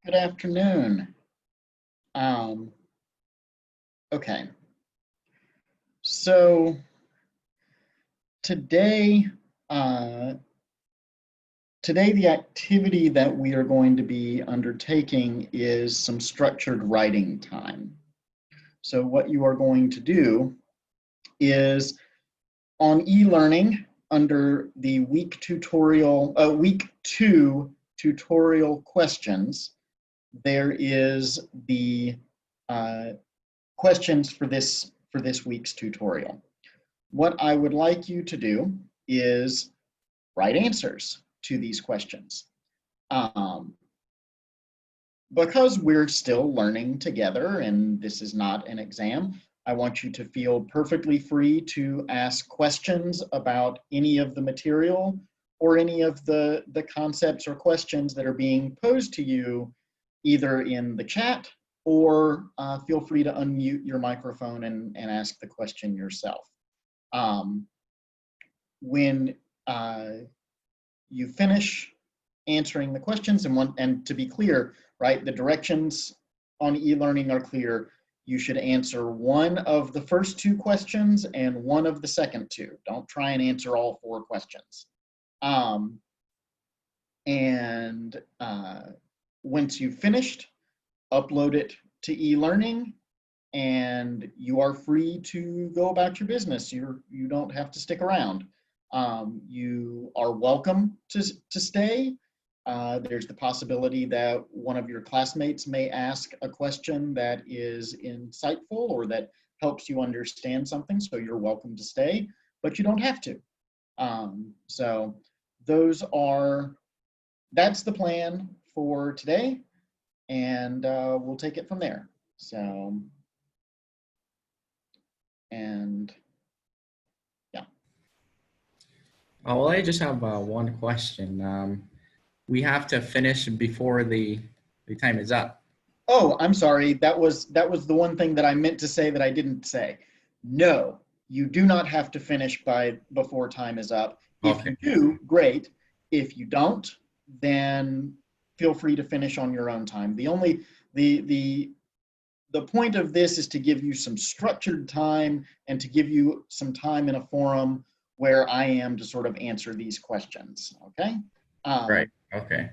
Good afternoon. Um, okay, so today, uh, today the activity that we are going to be undertaking is some structured writing time. So what you are going to do is on e-learning under the week two tutorial questions, there is the questions for this week's tutorial. What I would like you to do is write answers to these questions. Because we're still learning together and this is not an exam, I want you to feel perfectly free to ask questions about any of the material or any of the concepts or questions that are being posed to you, either in the chat or feel free to unmute your microphone and ask the question yourself. When you finish answering the questions and to be clear, right, the directions on e-learning are clear. You should answer one of the first two questions and one of the second two. Don't try and answer all four questions. Once you've finished, upload it to e-learning and you are free to go about your business. You don't have to stick around. You are welcome to stay. There's the possibility that one of your classmates may ask a question that is insightful or that helps you understand something, so you're welcome to stay, but you don't have to. So that's the plan for today, and we'll take it from there. So, and yeah. Well, I just have one question. We have to finish before the time is up. Oh, I'm sorry. That was the one thing that I meant to say that I didn't say. No, you do not have to finish before time is up. If Okay. you do, great. If you don't, then feel free to finish on your own time. The point of this is to give you some structured time and to give you some time in a forum where I am to sort of answer these questions. Okay. Right. Okay.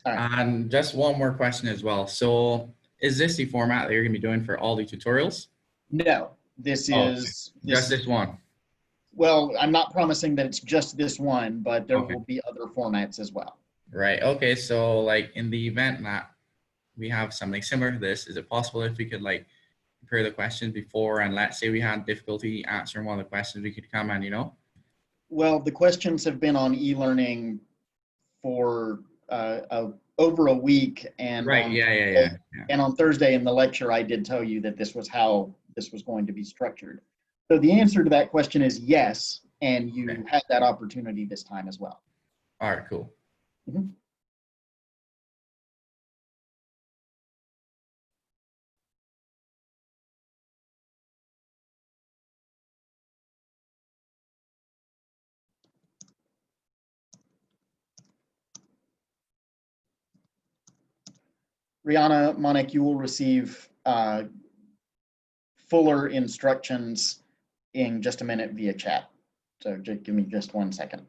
All right. And just one more question as well. So is this the format that you're going to be doing for all the tutorials? No, this is just this one. Well, I'm not promising that it's just this one, but there Okay. will be other formats as well. Right. Okay. So like in the event that we have something similar to this, is it possible if we could like prepare the questions before, and let's say we had difficulty answering one of the questions, we could come and, Well, the questions have been on e-learning for over a week, and Right. Yeah. And on Thursday in the lecture, I did tell you that this was how this was going to be structured. So the answer to that question is yes, and you Okay. had that opportunity this time as well. All right, cool. Mm-hmm. Rihanna, Monik, you will receive fuller instructions in just a minute via chat. So just give me just 1 second.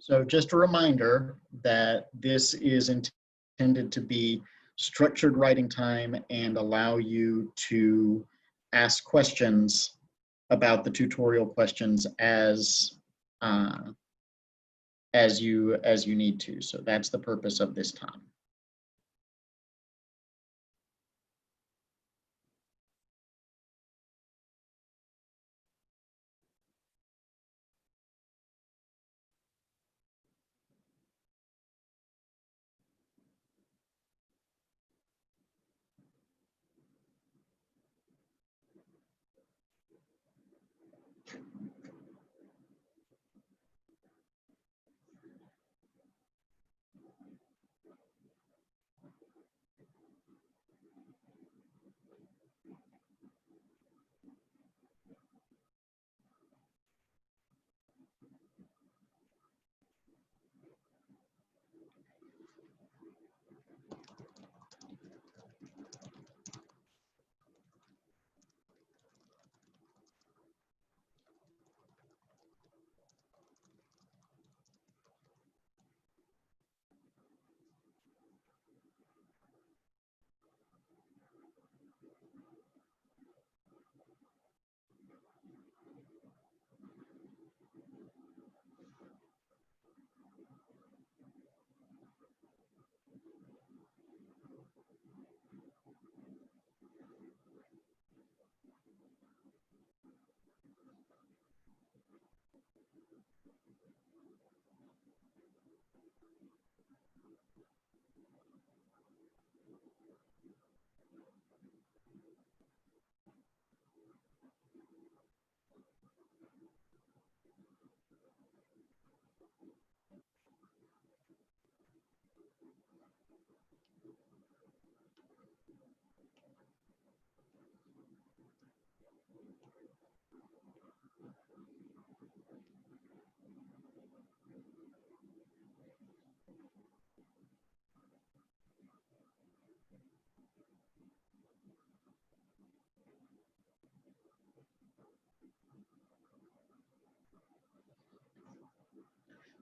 So just a reminder that this is intended to be structured writing time and allow you to ask questions about the tutorial questions uh, as you need to. So that's the purpose of this time.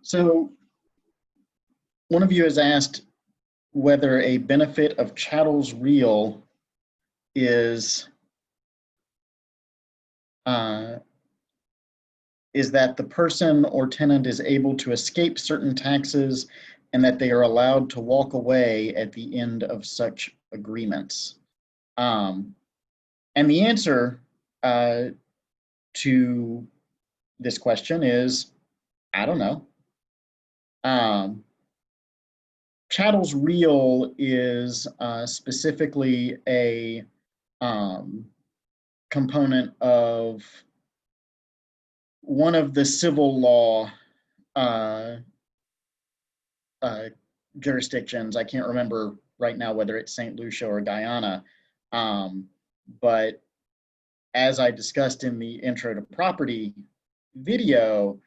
So one of you has asked whether a benefit of chattel's reel uh, is that the person or tenant is able to escape certain taxes and that they are allowed to walk away at the end of such agreements. And the answer to this question is, I don't know. Chattel's reel is specifically a component of one of the civil law jurisdictions. I can't remember right now whether it's St. Lucia or Guyana, but as I discussed in the intro to property video,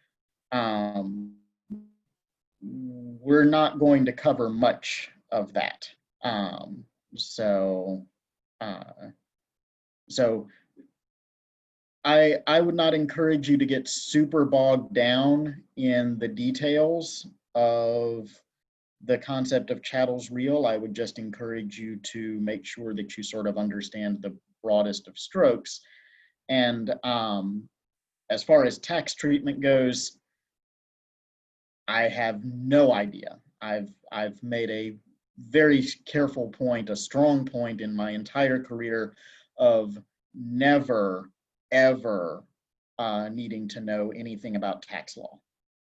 we're not going to cover much of that. So I would not encourage you to get super bogged down in the details of the concept of chattel's reel. I would just encourage you to make sure that you sort of understand the broadest of strokes. And as far as tax treatment goes, I have no idea. I've made a very careful point, a strong point in my entire career of never, ever needing to know anything about tax law,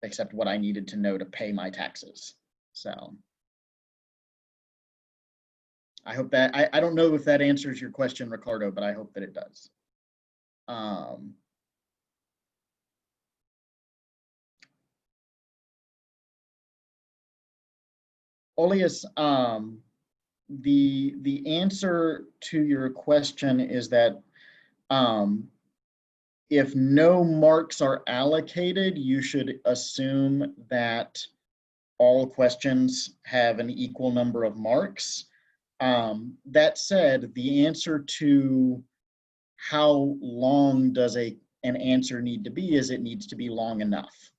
except what I needed to know to pay my taxes. So I hope that, I don't know if that answers your question, Ricardo, but I hope that it does. Olius, the answer to your question is that if no marks are allocated, you should assume that all questions have an equal number of marks. That said, the answer to how long does an answer need to be is it needs to be long enough.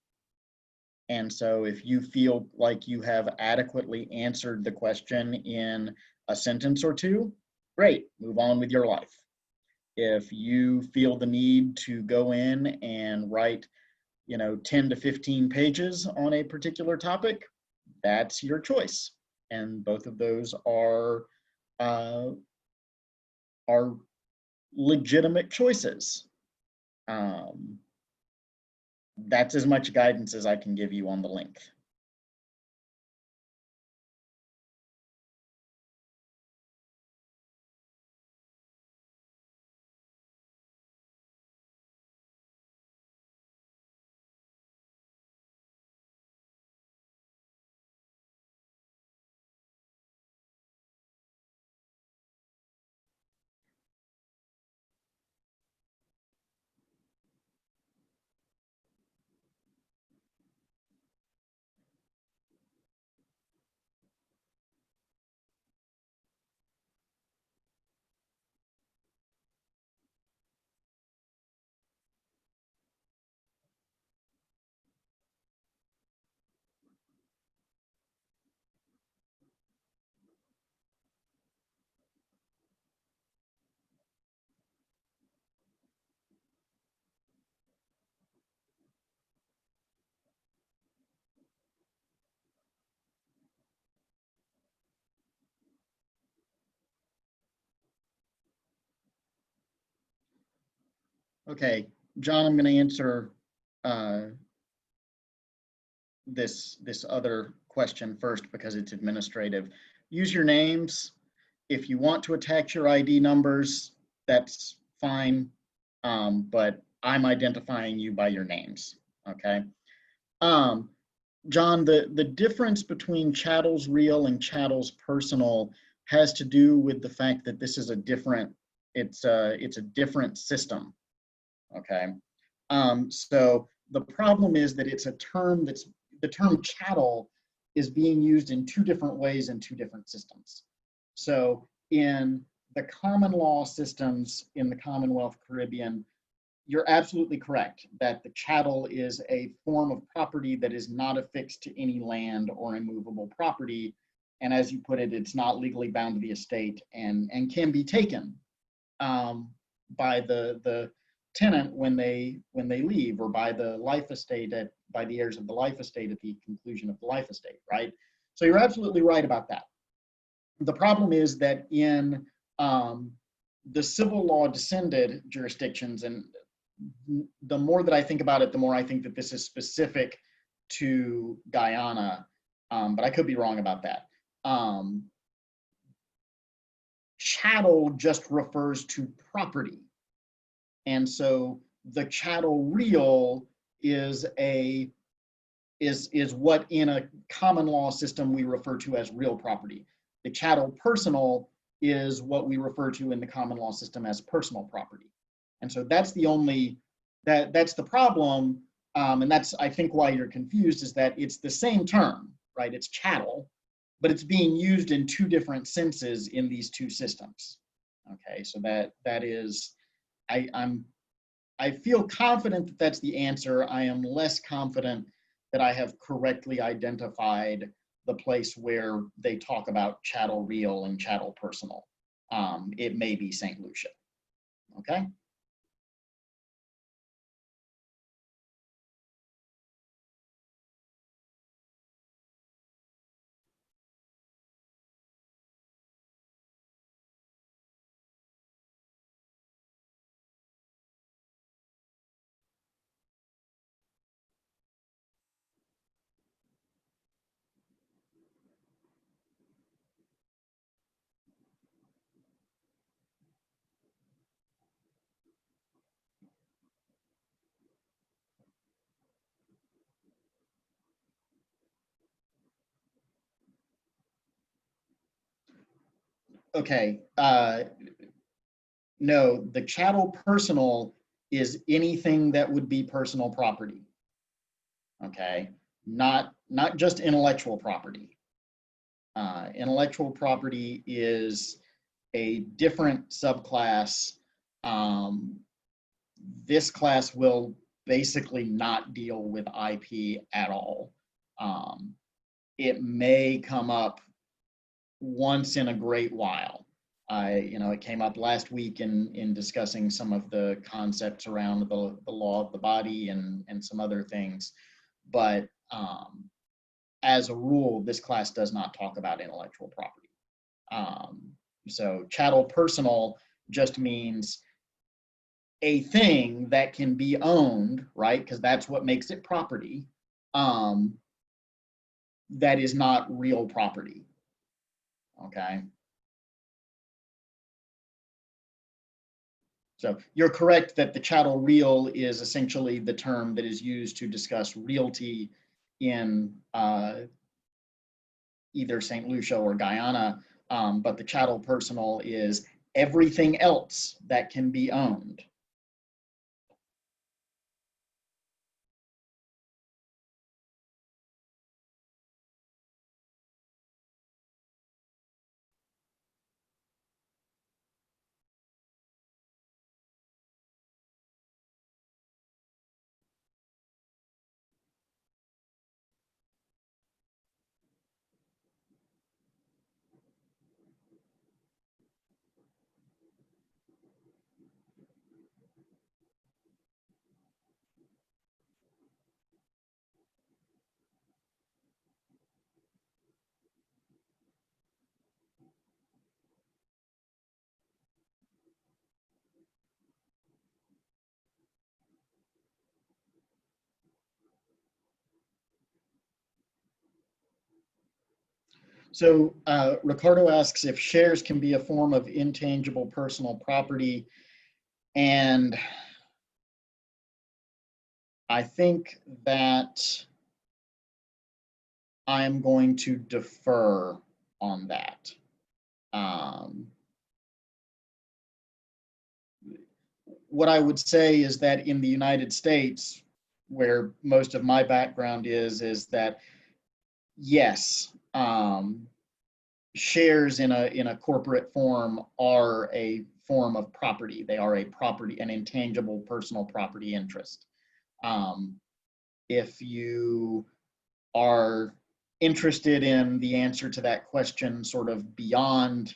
And so if you feel like you have adequately answered the question in a sentence or two, great, move on with your life. If you feel the need to go in and write, 10 to 15 pages on a particular topic, that's your choice. And both of those uh, are legitimate choices. That's as much guidance as I can give you on the length. Okay, John, I'm going to answer uh, this other question first because it's administrative. Use your names. If you want to attach your ID numbers, that's fine. But I'm identifying you by your names. Okay. John, the difference between Chattel's Real and Chattel's Personal has to do with the fact that this is a different, it's a different system. Okay. So the problem is that it's a term the term chattel is being used in two different ways in two different systems. So in the common law systems in the Commonwealth Caribbean, you're absolutely correct that the chattel is a form of property that is not affixed to any land or immovable property. And as you put it, it's not legally bound to the estate and can be taken by the tenant when they leave, or by the life estate by the heirs of the life estate at the conclusion of the life estate, right? So you're absolutely right about that. The problem is that in the civil law descended jurisdictions, and the more that I think about it, the more I think that this is specific to Guyana, but I could be wrong about that. Chattel just refers to property. And so the chattel real is what in a common law system we refer to as real property. The chattel personal is what we refer to in the common law system as personal property. And so that's that's the problem. And that's, I think, why you're confused, is that it's the same term, right? It's chattel, but it's being used in two different senses in these two systems. Okay, so that is, I feel confident that that's the answer. I am less confident that I have correctly identified the place where they talk about chattel real and chattel personal. It may be St. Lucia. Okay. Okay. No, the chattel personal is anything that would be personal property. Okay. Not just intellectual property. Intellectual property is a different subclass. This class will basically not deal with IP at all. It may come up once in a great while. It came up last week in discussing some of the concepts around the law of the body and some other things. But as a rule, this class does not talk about intellectual property. So chattel personal just means a thing that can be owned, right? Because that's what makes it property. That is not real property. Okay. So you're correct that the chattel real is essentially the term that is used to discuss realty in either St. Lucia or Guyana, but the chattel personal is everything else that can be owned. So Ricardo asks if shares can be a form of intangible personal property. And I think that I'm going to defer on that. What I would say is that in the United States, where most of my background is that yes, shares in a corporate form are a form of property. They are a property, an intangible personal property interest. If you are interested in the answer to that question sort of beyond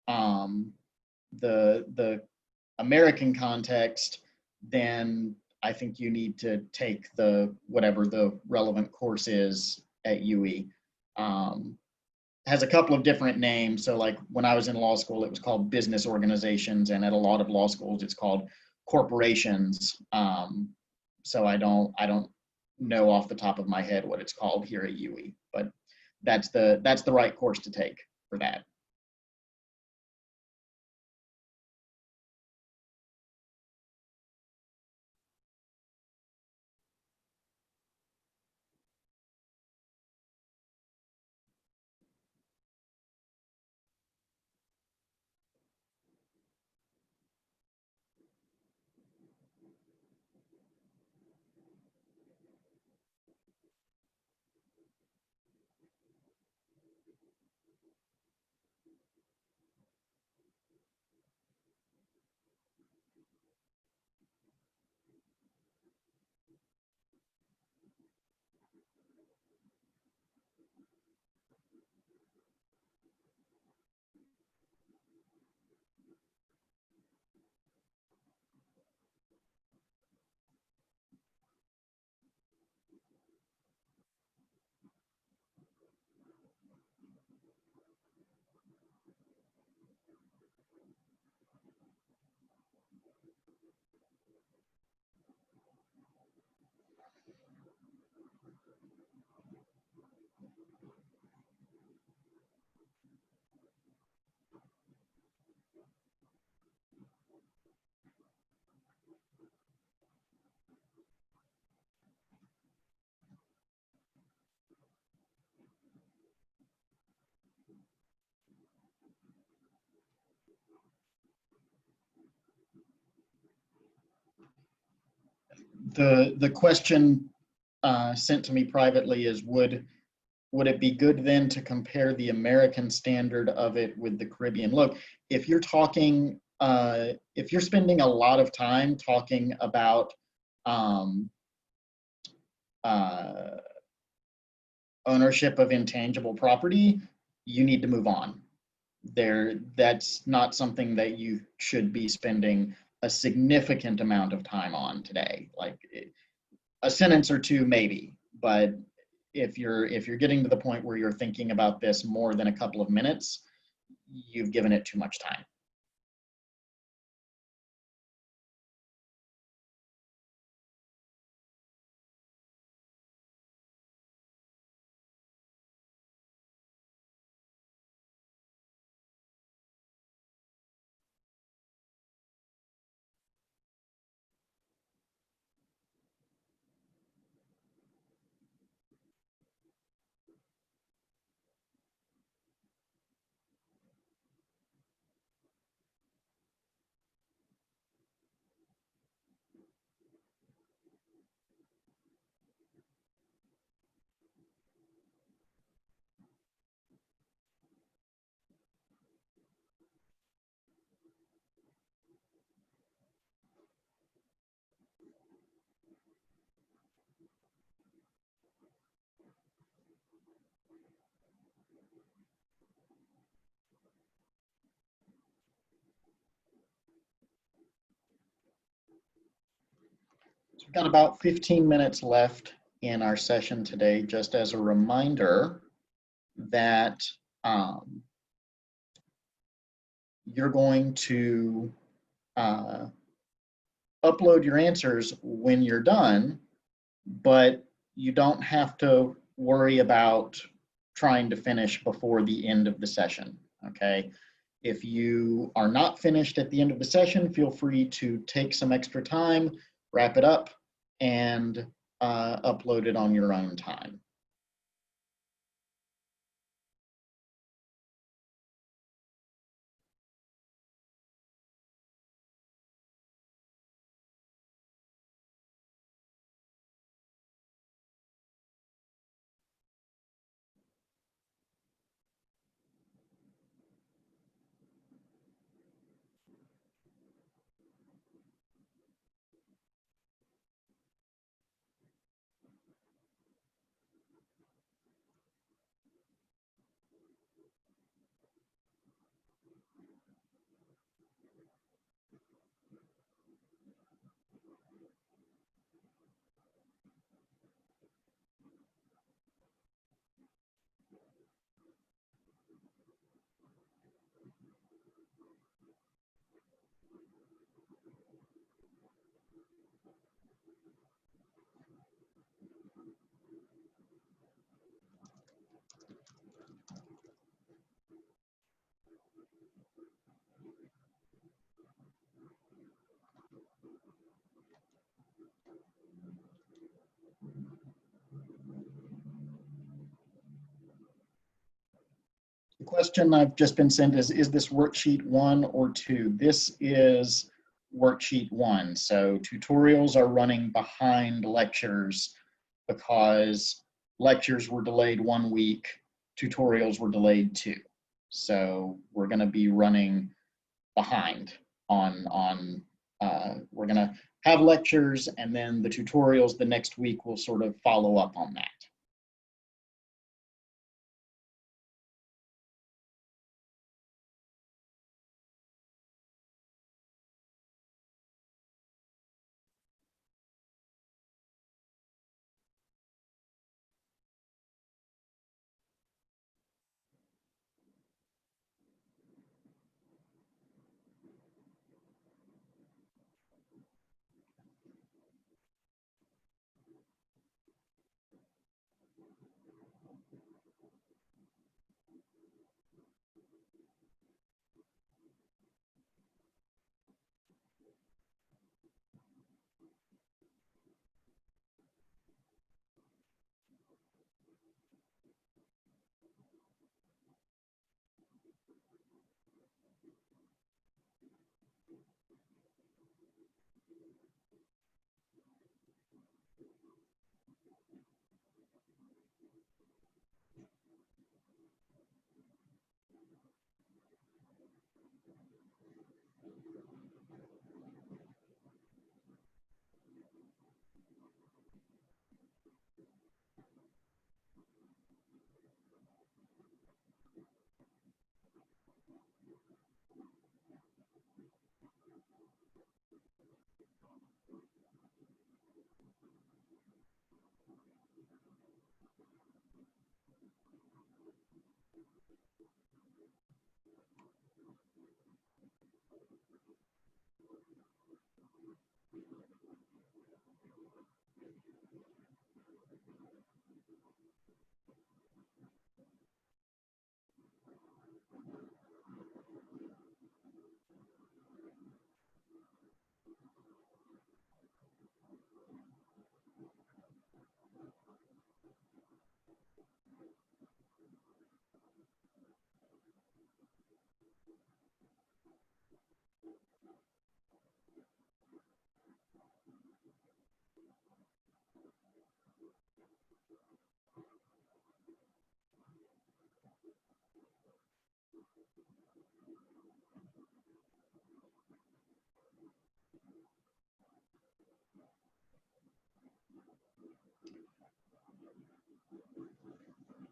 the American context, then I think you need to take whatever the relevant course is at UE. Has a couple of different names. So like when I was in law school, it was called business organizations, and at a lot of law schools, it's called corporations. So I don't know off the top of my head what it's called here at UE, but that's the right course to take for that. The question sent to me privately is would it be good then to compare the American standard of it with the Caribbean? Look, if you're talking, if you're spending a lot of time talking about ownership of intangible property, you need to move on. That's not something that you should be spending a significant amount of time on today. Like a sentence or two, maybe, but if you're getting to the point where you're thinking about this more than a couple of minutes, you've given it too much time. So we've got about 15 minutes left in our session today. Just as a reminder that you're going to upload your answers when you're done, but you don't have to worry about trying to finish before the end of the session, okay? If you are not finished at the end of the session, feel free to take some extra time, wrap it up, and upload it on your own time. The question I've just been sent is this worksheet 1 or 2? This is worksheet 1. So tutorials are running behind lectures because lectures were delayed 1 week, tutorials were delayed 2. So we're going to be running behind on we're going to have lectures, and then the tutorials the next week will sort of follow up on that.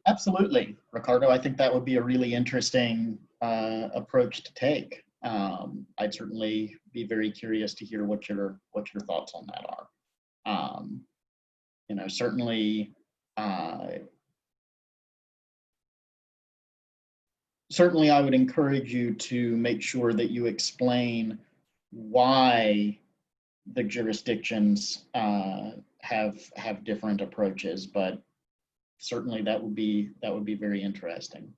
Absolutely, Ricardo. I think that would be a really interesting approach to take. I'd certainly be very curious to hear what your thoughts on that are. Um, you know, certainly, uh, certainly, I would encourage you to make sure that you explain why the jurisdictions have different approaches, but certainly that would be very interesting.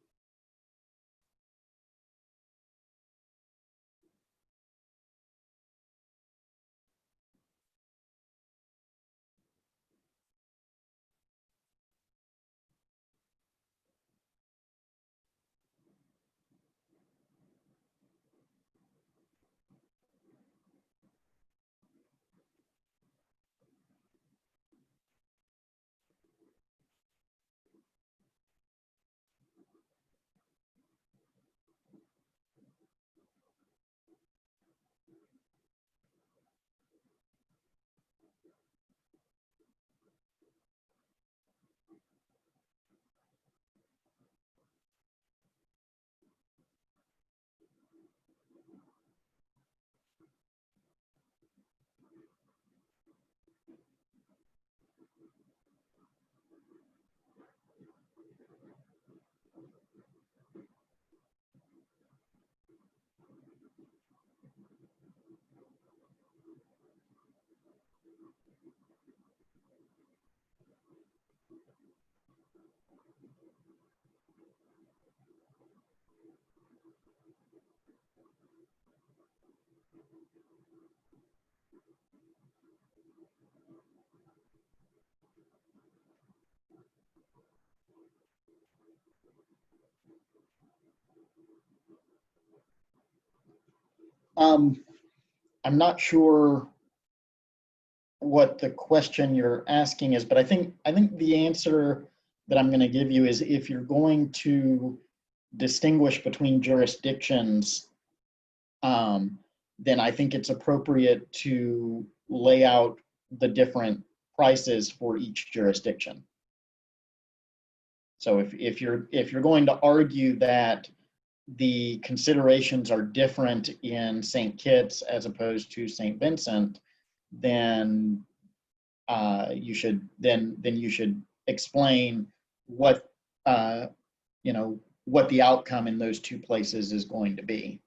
Um, I'm not sure what the question you're asking is, but I think the answer that I'm going to give you is if you're going to distinguish between jurisdictions, then I think it's appropriate to lay out the different prices for each jurisdiction. So if you're going to argue that the considerations are different in St. Kitts as opposed to St. Vincent, then you should explain what you know what the outcome in those two places is going to be.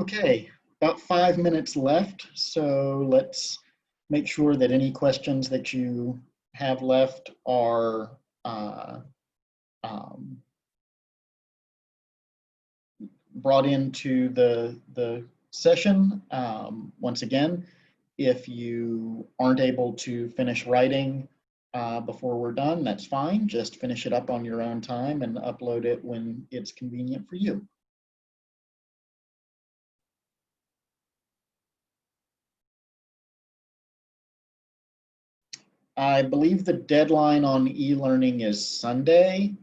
Okay, about 5 minutes left, so let's make sure that any questions that you have left are um, brought into the session. Once again, if you aren't able to finish writing before we're done, that's fine. Just finish it up on your own time and upload it when it's convenient for you. I believe the deadline on e-learning is Sunday,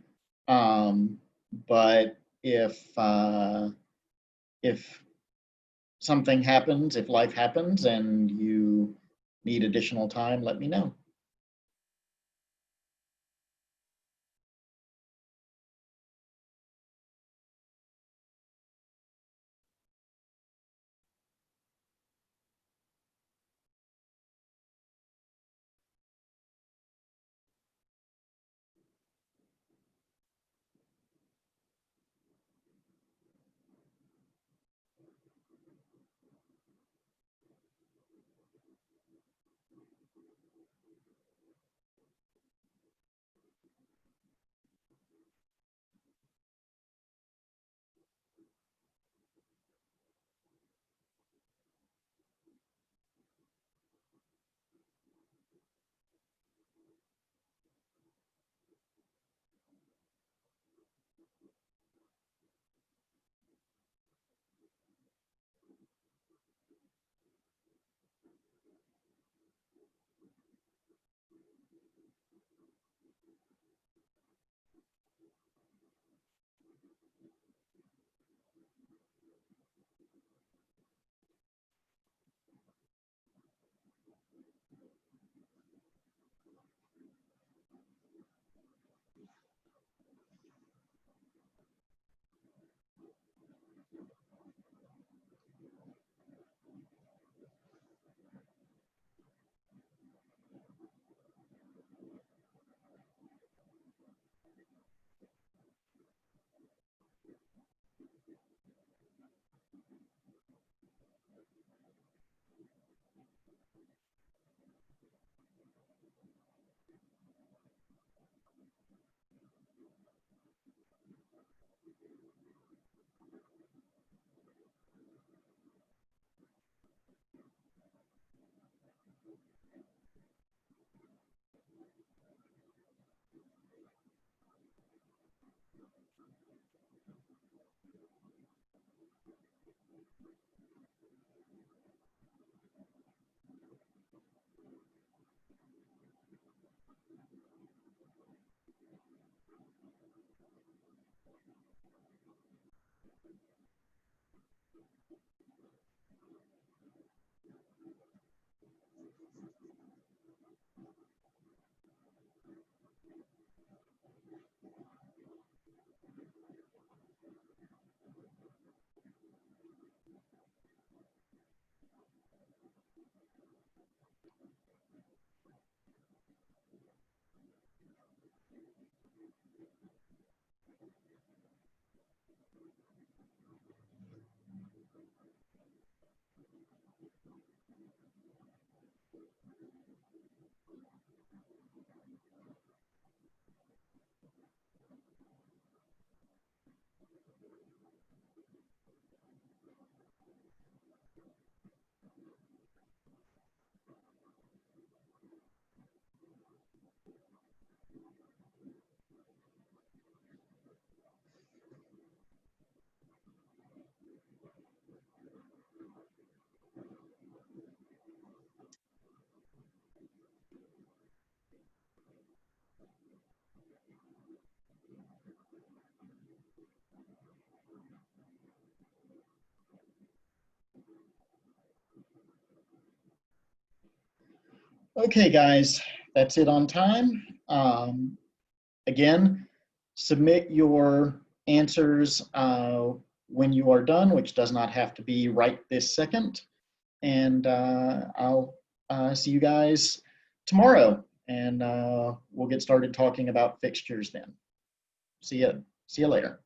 but if something happens, if life happens and you need additional time, let me know. Okay, guys, that's it on time. Again, submit your answers when you are done, which does not have to be right this second. And I'll see you guys tomorrow, and we'll get started talking about fixtures then. See you later.